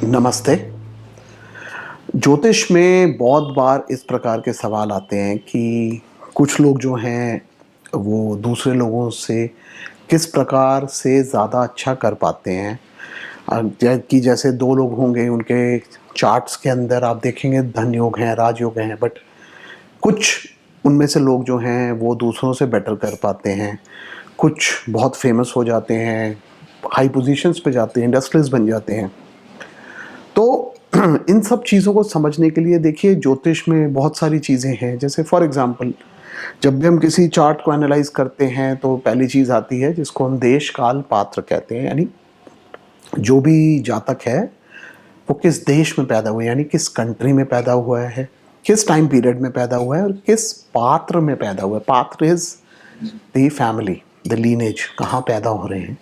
नमस्ते। ज्योतिष में बहुत बार इस प्रकार के सवाल आते हैं कि कुछ लोग जो हैं वो दूसरे लोगों से किस प्रकार से ज़्यादा अच्छा कर पाते हैं। कि जैसे दो लोग होंगे, उनके चार्ट्स के अंदर आप देखेंगे धन योग हैं, राजयोग हैं, बट कुछ उनमें से लोग जो हैं वो दूसरों से बेटर कर पाते हैं। कुछ बहुत फेमस हो जाते हैं, हाई पोजीशंस पे जाते हैं, इंडस्ट्रीज बन जाते हैं। तो इन सब चीज़ों को समझने के लिए देखिए, ज्योतिष में बहुत सारी चीज़ें हैं। जैसे फॉर एग्जांपल, जब भी हम किसी चार्ट को एनालाइज करते हैं तो पहली चीज़ आती है जिसको हम देश काल पात्र कहते हैं। यानी जो भी जातक है वो किस देश में पैदा हुआ है, यानी किस कंट्री में पैदा हुआ है, किस टाइम पीरियड में पैदा हुआ है और किस पात्र में पैदा हुआ है। पात्र is the family, the lineage, कहाँ पैदा हो रहे हैं।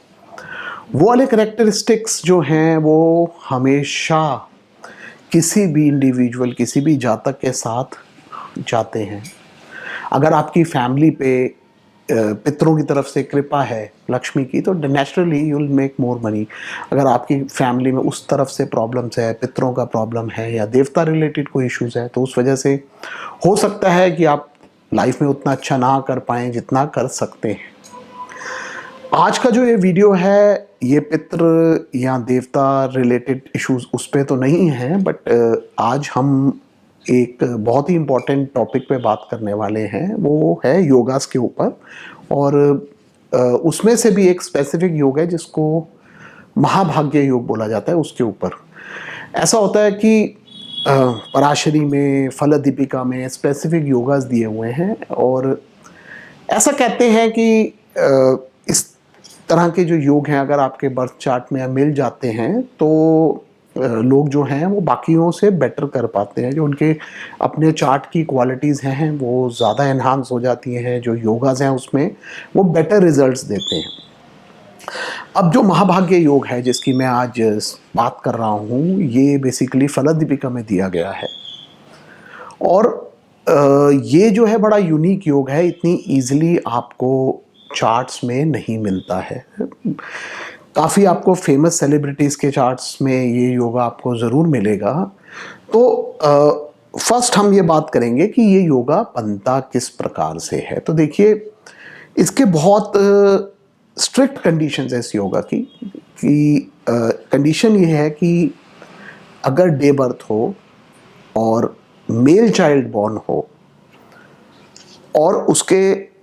वो वाले करेक्टरिस्टिक्स जो हैं वो हमेशा किसी भी इंडिविजुअल, किसी भी जातक के साथ जाते हैं। अगर आपकी फैमिली पे पितरों की तरफ से कृपा है लक्ष्मी की, तो naturally you will make more money. अगर आपकी फैमिली में उस तरफ से प्रॉब्लम्स है, पितरों का प्रॉब्लम है या देवता रिलेटेड कोई इश्यूज है, तो उस वजह से हो सकता है कि आप लाइफ में उतना अच्छा ना कर पाएँ जितना कर सकते हैं। आज का जो ये वीडियो है, ये पितृ या देवता रिलेटेड इश्यूज उस पे तो नहीं है, बट आज हम एक बहुत ही इम्पोर्टेंट टॉपिक पे बात करने वाले हैं। वो है योगास के ऊपर, और उसमें से भी एक स्पेसिफिक योग है जिसको महाभाग्य योग बोला जाता है। उसके ऊपर ऐसा होता है कि पराशरी में, फल दीपिका में स्पेसिफिक योगास दिए हुए हैं, और ऐसा कहते हैं कि इस तरह के जो योग हैं अगर आपके बर्थ चार्ट में मिल जाते हैं तो लोग जो हैं वो बाकियों से बेटर कर पाते हैं। जो उनके अपने चार्ट की क्वालिटीज़ हैं वो ज़्यादा एनहांस हो जाती हैं। जो योगाज हैं उसमें वो बेटर रिजल्ट्स देते हैं। अब जो महाभाग्य योग है जिसकी मैं आज बात कर रहा हूँ, ये बेसिकली फलदीपिका में दिया गया है, और ये जो है बड़ा यूनिक योग है। इतनी ईजिली आपको चार्ट्स में नहीं मिलता है। काफ़ी आपको फेमस सेलिब्रिटीज़ के चार्ट्स में ये योगा आपको ज़रूर मिलेगा। तो फर्स्ट हम ये बात करेंगे कि ये योगा बनता किस प्रकार से है। तो देखिए, इसके बहुत स्ट्रिक्ट कंडीशंस है इस योगा की। कि कंडीशन ये है कि अगर डे बर्थ हो और मेल चाइल्ड बॉर्न हो और उसके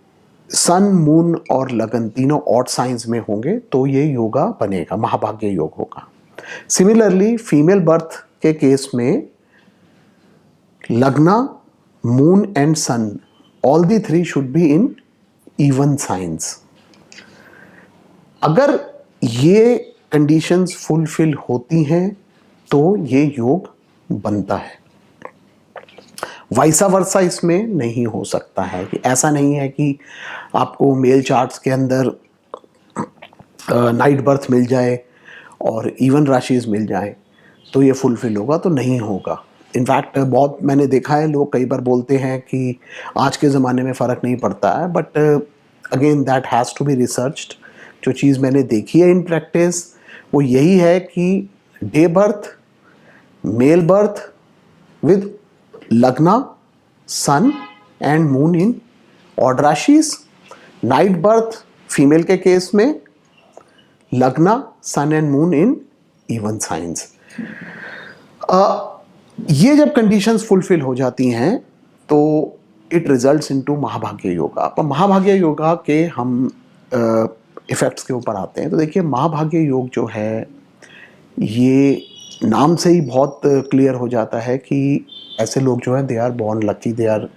सन, मून और लगन तीनों ऑड साइंस में होंगे तो ये योगा बनेगा, महाभाग्य योग होगा। सिमिलरली फीमेल बर्थ के केस में lagna, moon and sun, all the three should be in even signs. अगर ये कंडीशंस फुलफिल होती हैं तो ये योग बनता है। वाइसा वर्सा इसमें नहीं हो सकता है। कि ऐसा नहीं है कि आपको मेल चार्ट्स के अंदर नाइट बर्थ मिल जाए और इवन राशिज मिल जाए तो ये फुलफिल होगा, तो नहीं होगा। इनफैक्ट बहुत मैंने देखा है, लोग कई बार बोलते हैं कि आज के ज़माने में फ़र्क नहीं पड़ता है, but again that has to be researched. जो चीज़ मैंने देखी है इन प्रैक्टिस वो यही है कि day birth, male birth with lagna, sun and moon in odd rashis, night birth female के केस में lagna, sun and moon in even signs. ये जब कंडीशंस फुलफिल हो जाती हैं तो it results into Mahabhagya yoga. अब महाभाग्य योगा के हम इफेक्ट्स के ऊपर आते हैं। तो देखिए, महाभाग्य योग जो है ये नाम से ही बहुत क्लियर हो जाता है कि ऐसे लोग जो हैं they are born lucky, they are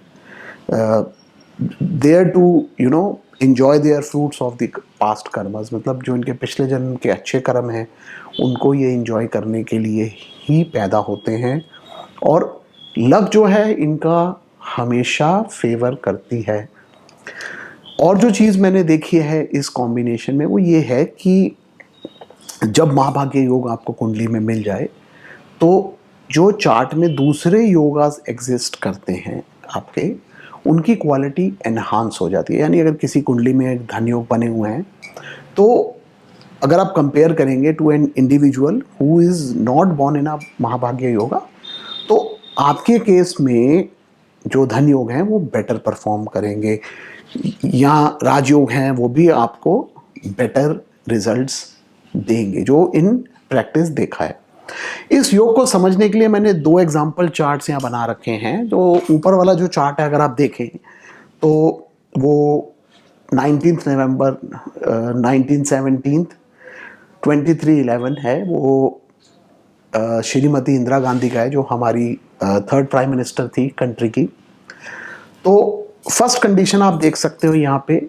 there to enjoy their fruits of the past karmas. मतलब जो इनके पिछले जन्म के अच्छे कर्म हैं उनको ये एंजॉय करने के लिए ही पैदा होते हैं, और लक जो है इनका हमेशा फेवर करती है। और जो चीज़ मैंने देखी है इस कॉम्बिनेशन में वो ये है कि जब महाभाग्य योग आपको कुंडली में मिल जाए तो जो चार्ट में दूसरे योगास एग्जिस्ट करते हैं आपके, उनकी क्वालिटी एनहांस हो जाती है। यानी अगर किसी कुंडली में धन योग बने हुए हैं तो अगर आप कंपेयर करेंगे to an individual who is not born in a Mahabhagya yoga, तो आपके केस में जो धन योग हैं वो बेटर परफॉर्म करेंगे, या राजयोग हैं वो भी आपको बेटर रिजल्ट्स देंगे, जो इन प्रैक्टिस देखा है। इस योग को समझने के लिए मैंने 2 एग्जाम्पल चार्ट्स यहाँ बना रखे हैं। जो ऊपर वाला जो चार्ट है अगर आप देखें तो वो 19 नवंबर 1917 2311 है, वो श्रीमती इंदिरा गांधी का है, जो हमारी 3rd प्राइम मिनिस्टर थी कंट्री की। तो फर्स्ट कंडीशन आप देख सकते हो यहाँ पे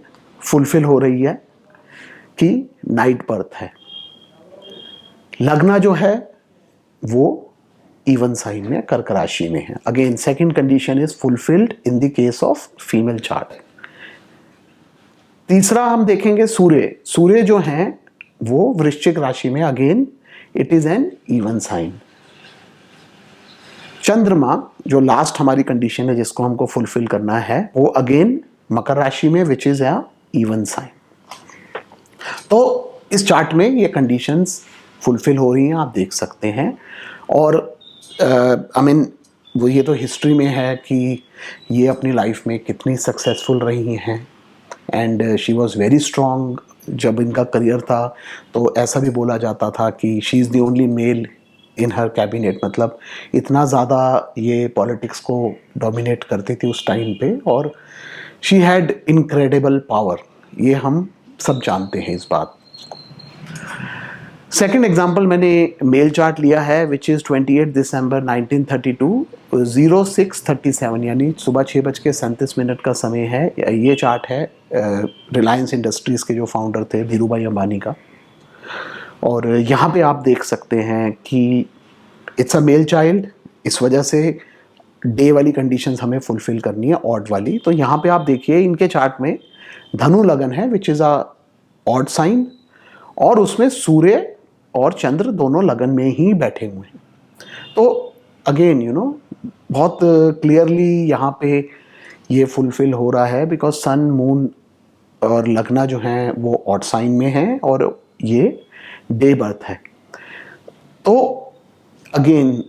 फुलफिल हो रही है कि नाइट बर्थ है। लग्न जो है वो इवन साइन में, कर्क राशि में है। Again second condition is fulfilled in the case of female chart. तीसरा हम देखेंगे सूर्य। सूर्य जो है वो वृश्चिक राशि में, again it is an even sign. चंद्रमा जो लास्ट हमारी कंडीशन है जिसको हमको फुलफिल करना है, वो अगेन मकर राशि में, which is a even sign. तो इस चार्ट में ये कंडीशंस फुलफिल हो रही हैं, आप देख सकते हैं। और आई मीन वो ये तो हिस्ट्री में है कि ये अपनी लाइफ में कितनी सक्सेसफुल रही हैं, and she was very strong. जब इनका करियर था तो ऐसा भी बोला जाता था कि she is the only mail in her cabinet, मतलब इतना ज़्यादा ये पॉलिटिक्स को डोमिनेट करती थी उस टाइम पे, और शी हैड इनक्रेडिबल पावर, ये हम सब जानते हैं इस बात। सेकेंड एग्जाम्पल मैंने मेल चार्ट लिया है, विच इज़ 28 दिसंबर 1932 06:37, यानी सुबह 6:37 का समय है। ये चार्ट है रिलायंस इंडस्ट्रीज़ के जो फाउंडर थे धीरू भाई अंबानी का। और यहाँ पे आप देख सकते हैं कि इट्स अ मेल चाइल्ड, इस वजह से डे वाली कंडीशंस हमें फुलफिल करनी है, ऑड वाली। तो यहाँ पे आप देखिए इनके चार्ट में धनु लगन है, which is a odd sign, और उसमें सूर्य और चंद्र दोनों लगन में ही बैठे हुए हैं। तो अगेन यू नो बहुत क्लियरली यहाँ पे ये फुलफिल हो रहा है, बिकॉज सन मून और लग्ना जो हैं वो ऑड साइन में हैं और ये डे बर्थ है। तो अगेन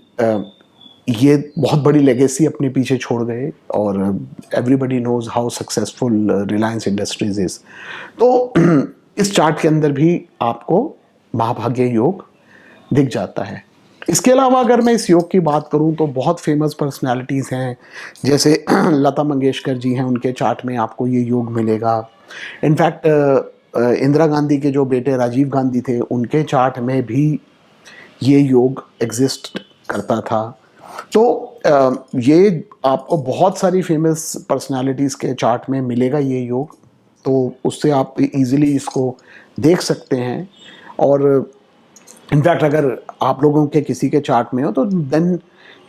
ये बहुत बड़ी लेगेसी अपने पीछे छोड़ गए, और everybody knows how successful Reliance Industries is. तो इस चार्ट के अंदर भी आपको महाभाग्य योग दिख जाता है। इसके अलावा अगर मैं इस योग की बात करूं तो बहुत फेमस पर्सनालिटीज़ हैं, जैसे लता मंगेशकर जी हैं, उनके चार्ट में आपको ये योग मिलेगा। इनफैक्ट इंदिरा गांधी के जो बेटे राजीव गांधी थे, उनके चार्ट में भी ये योग एग्जिस्ट करता था। तो ये आपको बहुत सारी फेमस पर्सनालिटीज़ के चार्ट में मिलेगा ये योग, तो उससे आप इजीली इसको देख सकते हैं। और इनफैक्ट अगर आप लोगों के किसी के चार्ट में हो तो then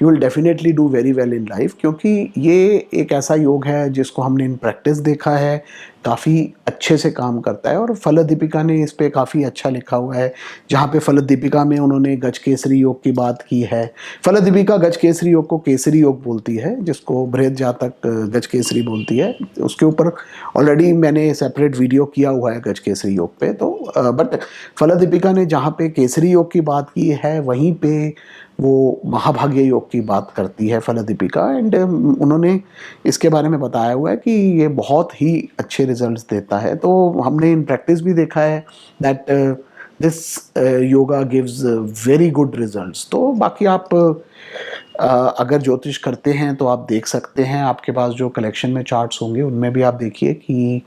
you will definitely do very well in life, क्योंकि ये एक ऐसा योग है जिसको हमने इन प्रैक्टिस देखा है, काफ़ी अच्छे से काम करता है। और फलदीपिका ने इस पे काफ़ी अच्छा लिखा हुआ है, जहाँ पे फलदीपिका में उन्होंने गज केसरी योग की बात की है। फलदीपिका गज केसरी योग को केसरी योग बोलती है, जिसको बृहद जातक गज केसरी बोलती है। उसके ऊपर ऑलरेडी मैंने सेपरेट वीडियो किया हुआ है गज केसरी योग पे। तो बट फलदीपिका ने जहाँ पे केसरी योग की बात की है, वहीं पे वो महाभाग्य योग की बात करती है फलदीपिका। एंड उन्होंने इसके बारे में बताया हुआ है कि ये बहुत ही अच्छे रिजल्ट्स देता है। तो हमने इन प्रैक्टिस भी देखा है that this yoga gives very good results. तो बाकी आप अगर ज्योतिष करते हैं तो आप देख सकते हैं, आपके पास जो कलेक्शन में चार्ट्स होंगे उनमें भी आप देखिए कि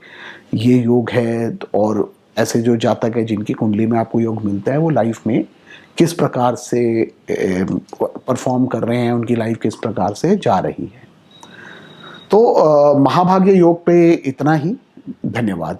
ये योग है, और ऐसे जो जातक है जिनकी कुंडली में आपको योग मिलता है वो लाइफ में किस प्रकार से परफॉर्म कर रहे हैं, उनकी लाइफ किस प्रकार से जा रही है। तो महाभाग्य योग पे इतना ही। धन्यवाद।